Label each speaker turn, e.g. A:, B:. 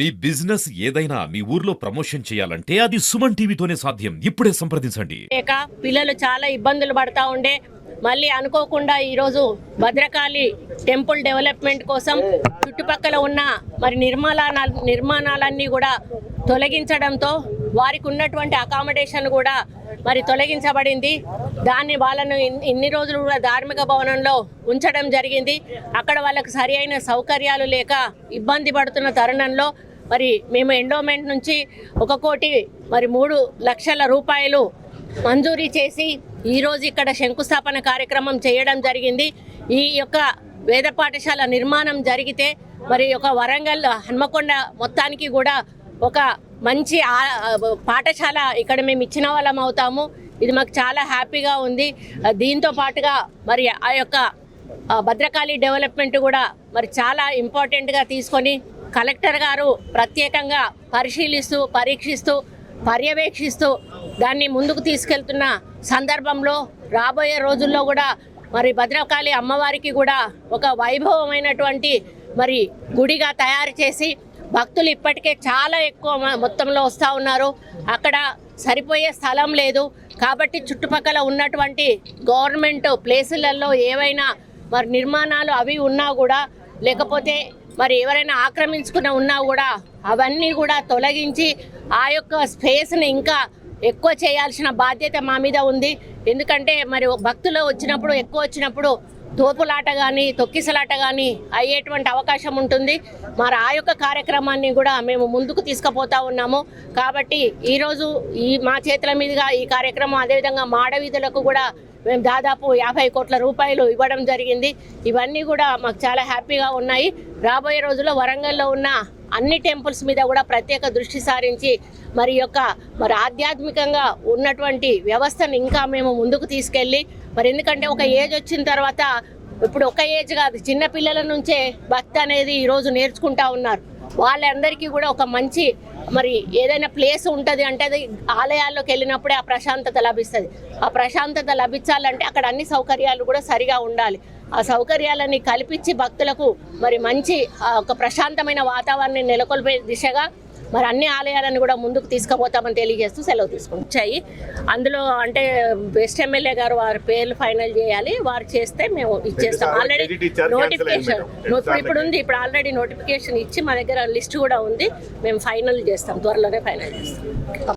A: మీ business ఏదైనా మీ ఊర్లో promotion చేయాలంటే అది సుమన్ టీవీతోనే సాధ్యం. ఇప్పుడే సంప్రదించండి.
B: పిల్లలు చాలా ఇబ్బందులు పడతా ఉండే మళ్ళీ అనుకోకుండా ఈరోజు భద్రకాళి టెంపుల్ డెవలప్మెంట్ కోసం చుట్టుపక్కల ఉన్న మరి నిర్మాణాలన్నీ కూడా తొలగించడంతో వారికి ఉన్నటువంటి అకామిడేషన్ కూడా మరి తొలగించబడింది. దాన్ని వాళ్ళను ఇన్ని రోజులు కూడా ధార్మిక భవనంలో ఉంచడం జరిగింది. అక్కడ వాళ్ళకు సరి అయిన సౌకర్యాలు లేక ఇబ్బంది పడుతున్న తరుణంలో మరి మేము ఎండోమెంట్ నుంచి 1,03,00,000 రూపాయలు మంజూరీ చేసి ఈరోజు ఇక్కడ శంకుస్థాపన కార్యక్రమం చేయడం జరిగింది. ఈ యొక్క వేద పాఠశాల నిర్మాణం జరిగితే మరి ఒక వరంగల్ హన్మకొండ మొత్తానికి కూడా ఒక మంచి పాఠశాల ఇక్కడ మేము ఇచ్చిన వాళ్ళం అవుతాము. ఇది మాకు చాలా హ్యాపీగా ఉంది. దీంతో పాటుగా మరి ఆ యొక్క భద్రకాళి డెవలప్మెంట్ కూడా మరి చాలా ఇంపార్టెంట్గా తీసుకొని కలెక్టర్ గారు ప్రత్యేకంగా పరిశీలిస్తూ పరీక్షిస్తూ పర్యవేక్షిస్తూ దాన్ని ముందుకు తీసుకెళ్తున్న సందర్భంలో రాబోయే రోజుల్లో కూడా మరి భద్రకాళి అమ్మవారికి కూడా ఒక వైభవమైనటువంటి మరి గుడిగా తయారు చేసి భక్తులు ఇప్పటికే చాలా ఎక్కువ మొత్తంలో వస్తూ ఉన్నారు. అక్కడ సరిపోయే స్థలం లేదు కాబట్టి చుట్టుపక్కల ఉన్నటువంటి గవర్నమెంట్ ప్లేసులలో ఏవైనా మరి నిర్మాణాలు అవి ఉన్నా కూడా లేకపోతే మరి ఎవరైనా ఆక్రమించుకుని ఉన్నా కూడా అవన్నీ కూడా తొలగించి ఆ యొక్క స్పేస్ని ఇంకా ఎక్కువ చేయాల్సిన బాధ్యత మా మీద ఉంది. ఎందుకంటే మరి భక్తులు వచ్చినప్పుడు ఎక్కువ వచ్చినప్పుడు తోపులాట కానీ తొక్కిసలాట కానీ అయ్యేటువంటి అవకాశం ఉంటుంది. మరి ఆ యొక్క కార్యక్రమాన్ని కూడా మేము ముందుకు తీసుకుపోతా ఉన్నాము. కాబట్టి ఈరోజు మా చేతుల మీదుగా ఈ కార్యక్రమం అదేవిధంగా మాడవీధులకు కూడా మేము దాదాపు 50 కోట్ల రూపాయలు ఇవ్వడం జరిగింది. ఇవన్నీ కూడా మాకు చాలా హ్యాపీగా ఉన్నాయి. రాబోయే రోజుల్లో వరంగల్లో ఉన్న అన్ని టెంపుల్స్ మీద కూడా ప్రత్యేక దృష్టి సారించి మరి ఆధ్యాత్మికంగా ఉన్నటువంటి వ్యవస్థను ఇంకా మేము ముందుకు తీసుకెళ్ళి మరి ఎందుకంటే ఒక ఏజ్ వచ్చిన తర్వాత ఇప్పుడు ఒక ఏజ్ కాదు చిన్న పిల్లల నుంచే భక్తి అనేది ఈరోజు నేర్చుకుంటా ఉన్నారు. వాళ్ళందరికీ కూడా ఒక మంచి మరి ఏదైనా ప్లేస్ ఉంటుంది అంటే అది ఆలయాల్లోకి వెళ్ళినప్పుడే ఆ ప్రశాంతత లభిస్తుంది. ఆ ప్రశాంతత లభించాలంటే అక్కడ అన్ని సౌకర్యాలు కూడా సరిగా ఉండాలి. ఆ సౌకర్యాలని కల్పించి భక్తులకు మరి మంచి ఒక ప్రశాంతమైన వాతావరణాన్ని నెలకొల్పే దిశగా మరి అన్ని ఆలయాలను కూడా ముందుకు తీసుకుపోతామని తెలియజేస్తూ సెలవు తీసుకుంటాయి. అందులో అంటే బెస్ట్ ఎమ్మెల్యే గారు వారి పేర్లు ఫైనల్ చేయాలి. వారు చేస్తే మేము ఇచ్చేస్తాం. ఆల్రెడీ నోటిఫికేషన్ ఇప్పుడు ఉంది. ఇప్పుడు ఆల్రెడీ నోటిఫికేషన్ ఇచ్చి మా దగ్గర లిస్ట్ కూడా ఉంది. మేము ఫైనల్ చేస్తాం, త్వరలోనే ఫైనల్ చేస్తాం.